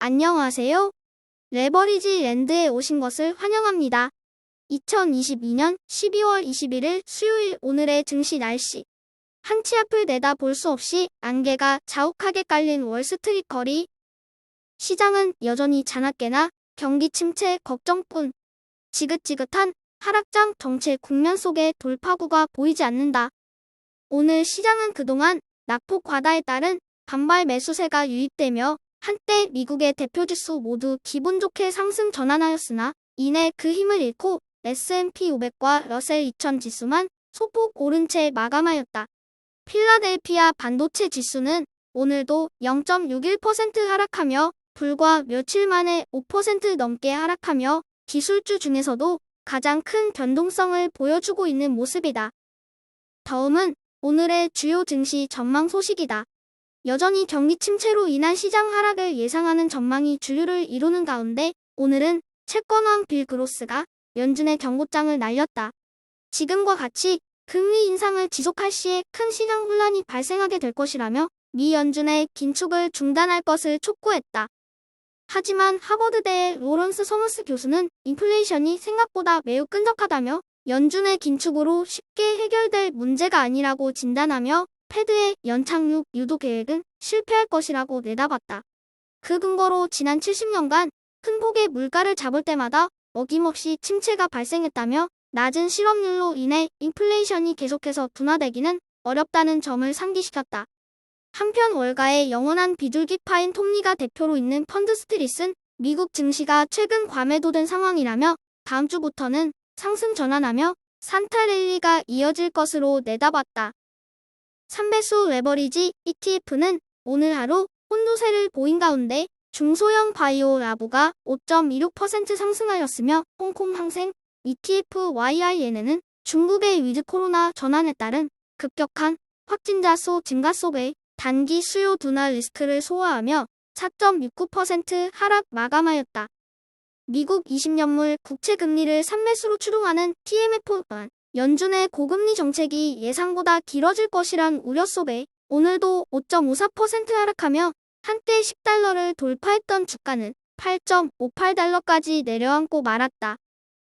안녕하세요. 레버리지 랜드에 오신 것을 환영합니다. 2022년 12월 21일 수요일 오늘의 증시 날씨. 한 치 앞을 내다볼 수 없이 안개가 자욱하게 깔린 월스트리트 거리. 시장은 여전히 자나깨나 경기 침체 걱정뿐. 지긋지긋한 하락장 정체 국면 속에 돌파구가 보이지 않는다. 오늘 시장은 그동안 낙폭 과다에 따른 반발 매수세가 유입되며 한때 미국의 대표지수 모두 기분 좋게 상승 전환하였으나 이내 그 힘을 잃고 S&P 500과 러셀 2000 지수만 소폭 오른 채 마감하였다. 필라델피아 반도체 지수는 오늘도 0.61% 하락하며 불과 며칠 만에 5% 넘게 하락하며 기술주 중에서도 가장 큰 변동성을 보여주고 있는 모습이다. 다음은 오늘의 주요 증시 전망 소식이다. 여전히 경기 침체로 인한 시장 하락을 예상하는 전망이 주류를 이루는 가운데 오늘은 채권왕 빌 그로스가 연준의 경고장을 날렸다. 지금과 같이 금리 인상을 지속할 시에 큰 시장 혼란이 발생하게 될 것이라며 미 연준의 긴축을 중단할 것을 촉구했다. 하지만 하버드대의 로런스 서머스 교수는 인플레이션이 생각보다 매우 끈적하다며 연준의 긴축으로 쉽게 해결될 문제가 아니라고 진단하며 패드의 연착륙 유도 계획은 실패할 것이라고 내다봤다. 그 근거로 지난 70년간 큰 폭의 물가를 잡을 때마다 어김없이 침체가 발생했다며 낮은 실업률로 인해 인플레이션이 계속해서 둔화되기는 어렵다는 점을 상기시켰다. 한편 월가의 영원한 비둘기파인 톱니가 대표로 있는 펀드스트릿은 미국 증시가 최근 과매도된 상황이라며 다음 주부터는 상승 전환하며 산타 랠리가 이어질 것으로 내다봤다. 3배수 레버리지 ETF는 오늘 하루 혼조세를 보인 가운데 중소형 바이오 라보가 5.26% 상승하였으며 홍콩 항생 ETF YIN에는 중국의 위드 코로나 전환에 따른 급격한 확진자 수 증가 속에 단기 수요 둔화 리스크를 소화하며 4.69% 하락 마감하였다. 미국 20년물 국채 금리를 3매수로 추동하는 TMF 또한 연준의 고금리 정책이 예상보다 길어질 것이란 우려 속에 오늘도 5.54% 하락하며 한때 10달러를 돌파했던 주가는 8.58달러까지 내려앉고 말았다.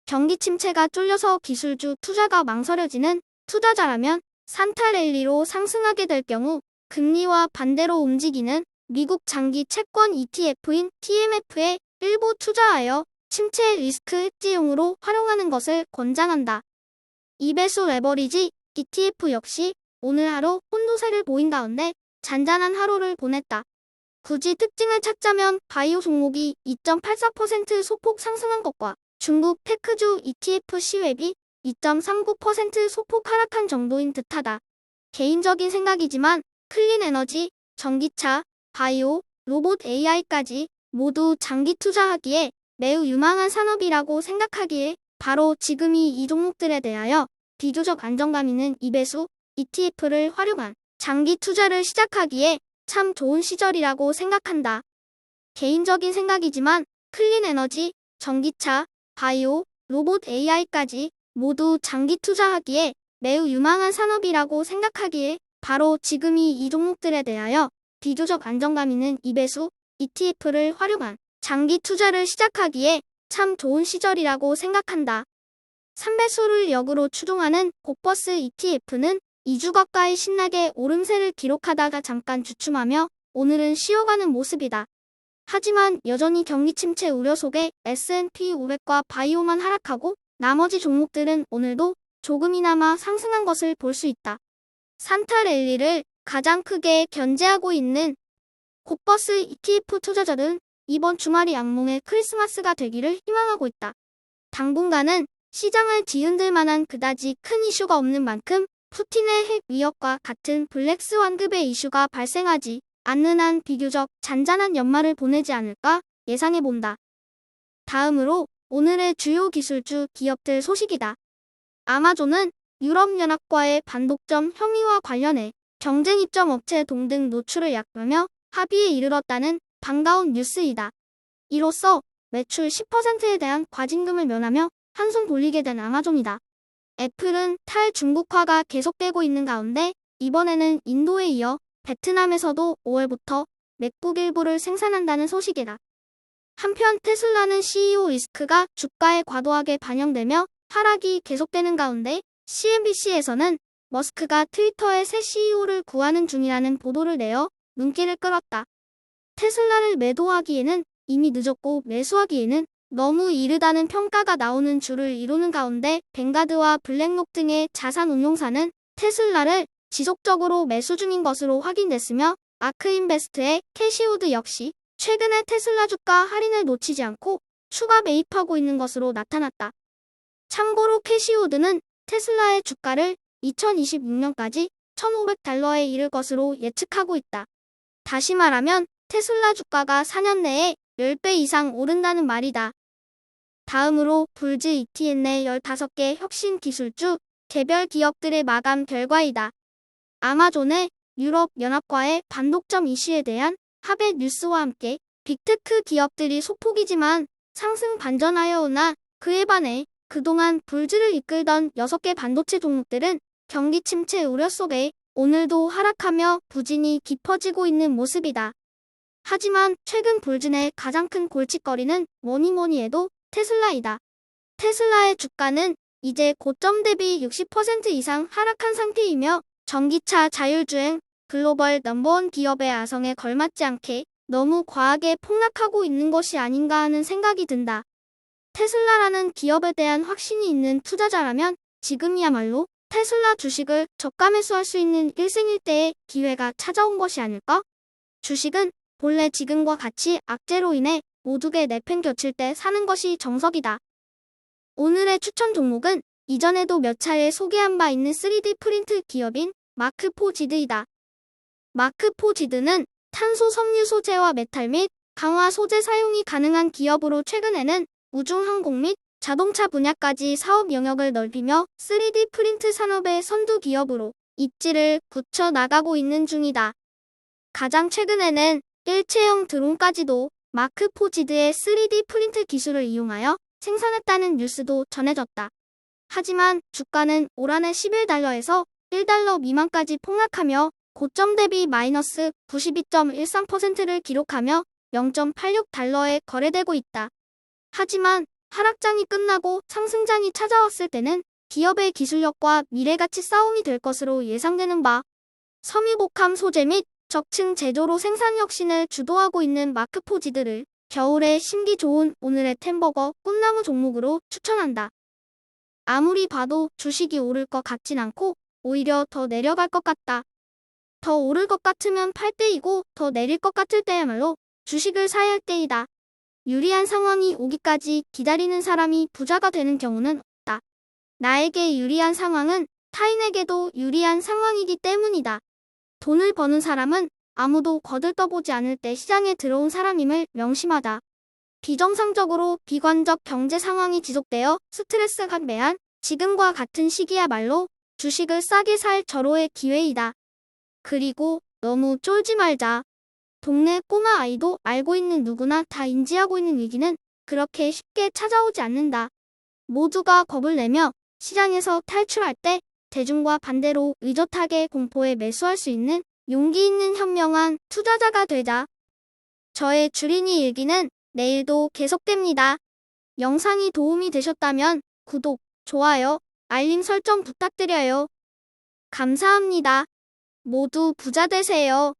경기 침체가 쫄려서 기술주 투자가 망설여지는 투자자라면 산타 랠리로 상승하게 될 경우 금리와 반대로 움직이는 미국 장기 채권 ETF인 TMF에 일부 투자하여 침체 리스크 해지용으로 활용하는 것을 권장한다. 2배수 레버리지 ETF 역시 오늘 하루 혼조세를 보인 가운데 잔잔한 하루를 보냈다. 굳이 특징을 찾자면 바이오 종목이 2.84% 소폭 상승한 것과 중국 테크주 ETF 시웹이 2.39% 소폭 하락한 정도인 듯하다. 개인적인 생각이지만 클린 에너지, 전기차, 바이오, 로봇 AI까지 모두 장기 투자하기에 매우 유망한 산업이라고 생각하기에 바로 지금이 이 종목들에 대하여 비교적 안정감 있는 2배수 ETF를 활용한 장기 투자를 시작하기에 참 좋은 시절이라고 생각한다. 개인적인 생각이지만 클린 에너지, 전기차, 바이오, 로봇 AI까지 모두 장기 투자하기에 매우 유망한 산업이라고 생각하기에 바로 지금이 이 종목들에 대하여 비교적 안정감 있는 2배수 ETF를 활용한 장기 투자를 시작하기에 참 좋은 시절이라고 생각한다. 3배수를 역으로 추종하는 곡버스 ETF는 2주 가까이 신나게 오름세를 기록하다가 잠깐 주춤하며 오늘은 쉬어가는 모습이다. 하지만 여전히 경기 침체 우려 속에 S&P 500과 바이오만 하락하고 나머지 종목들은 오늘도 조금이나마 상승한 것을 볼 수 있다. 산타 랠리를 가장 크게 견제하고 있는 곡버스 ETF 투자자들은 이번 주말이 악몽의 크리스마스가 되기를 희망하고 있다. 당분간은 시장을 뒤흔들 만한 그다지 큰 이슈가 없는 만큼 푸틴의 핵 위협과 같은 블랙스완급의 이슈가 발생하지 않는 한 비교적 잔잔한 연말을 보내지 않을까 예상해본다. 다음으로 오늘의 주요 기술주 기업들 소식이다. 아마존은 유럽연합과의 반독점 협의와 관련해 경쟁 입점 업체 동등 노출을 약보며 합의에 이르렀다는 반가운 뉴스이다. 이로써 매출 10%에 대한 과징금을 면하며 한숨 돌리게 된 아마존이다. 애플은 탈중국화가 계속되고 있는 가운데 이번에는 인도에 이어 베트남에서도 5월부터 맥북 일부를 생산한다는 소식이다. 한편 테슬라는 CEO 리스크가 주가에 과도하게 반영되며 하락이 계속되는 가운데 CNBC에서는 머스크가 트위터의 새 CEO를 구하는 중이라는 보도를 내어 눈길을 끌었다. 테슬라를 매도하기에는 이미 늦었고 매수하기에는 너무 이르다는 평가가 나오는 줄을 이루는 가운데 뱅가드와 블랙록 등의 자산운용사는 테슬라를 지속적으로 매수 중인 것으로 확인됐으며 아크인베스트의 캐시우드 역시 최근에 테슬라 주가 할인을 놓치지 않고 추가 매입하고 있는 것으로 나타났다. 참고로 캐시우드는 테슬라의 주가를 2026년까지 1,500달러에 이를 것으로 예측하고 있다. 다시 말하면 테슬라 주가가 4년 내에 10배 이상 오른다는 말이다. 다음으로 불즈 ETF 내 15개 혁신 기술주 개별 기업들의 마감 결과이다. 아마존의 유럽연합과의 반독점 이슈에 대한 하벳 뉴스와 함께 빅테크 기업들이 소폭이지만 상승 반전하여 오나 그에 반해 그동안 불즈를 이끌던 6개 반도체 종목들은 경기 침체 우려 속에 오늘도 하락하며 부진이 깊어지고 있는 모습이다. 하지만 최근 불즈 내 가장 큰 골칫거리는 뭐니 해도 테슬라이다. 테슬라의 주가는 이제 고점 대비 60% 이상 하락한 상태이며 전기차 자율주행 글로벌 넘버원 기업의 아성에 걸맞지 않게 너무 과하게 폭락하고 있는 것이 아닌가 하는 생각이 든다. 테슬라라는 기업에 대한 확신이 있는 투자자라면 지금이야말로 테슬라 주식을 저가 매수할 수 있는 일생일대의 기회가 찾아온 것이 아닐까? 주식은 본래 지금과 같이 악재로 인해 모두게 내팽겨칠 때 사는 것이 정석이다. 오늘의 추천 종목은 이전에도 몇 차례 소개한 바 있는 3D 프린트 기업인 마크포지드이다. 마크포지드는 탄소 섬유 소재와 메탈 및 강화 소재 사용이 가능한 기업으로 최근에는 우중항공 및 자동차 분야까지 사업 영역을 넓히며 3D 프린트 산업의 선두 기업으로 입지를 굳혀 나가고 있는 중이다. 가장 최근에는 일체형 드론까지도 마크포지드의 3D 프린트 기술을 이용하여 생산했다는 뉴스도 전해졌다. 하지만 주가는 올 한해 11달러에서 1달러 미만까지 폭락하며 고점 대비 마이너스 92.13%를 기록하며 0.86달러에 거래되고 있다. 하지만 하락장이 끝나고 상승장이 찾아왔을 때는 기업의 기술력과 미래가치 싸움이 될 것으로 예상되는 바 섬유복합 소재 및 적층 제조로 생산 혁신을 주도하고 있는 마크포지드를 겨울에 심기 좋은 오늘의 템버거 꿈나무 종목으로 추천한다. 아무리 봐도 주식이 오를 것 같진 않고 오히려 더 내려갈 것 같다. 더 오를 것 같으면 팔 때이고 더 내릴 것 같을 때야말로 주식을 사야 할 때이다. 유리한 상황이 오기까지 기다리는 사람이 부자가 되는 경우는 없다. 나에게 유리한 상황은 타인에게도 유리한 상황이기 때문이다. 돈을 버는 사람은 아무도 거들떠보지 않을 때 시장에 들어온 사람임을 명심하자. 비정상적으로 비관적 경제 상황이 지속되어 스트레스가 매한 지금과 같은 시기야말로 주식을 싸게 살 절호의 기회이다. 그리고 너무 쫄지 말자. 동네 꼬마 아이도 알고 있는 누구나 다 인지하고 있는 위기는 그렇게 쉽게 찾아오지 않는다. 모두가 겁을 내며 시장에서 탈출할 때 대중과 반대로 의젓하게 공포에 매수할 수 있는 용기 있는 현명한 투자자가 되자. 저의 주린이 일기는 내일도 계속됩니다. 영상이 도움이 되셨다면 구독, 좋아요, 알림 설정 부탁드려요. 감사합니다. 모두 부자 되세요.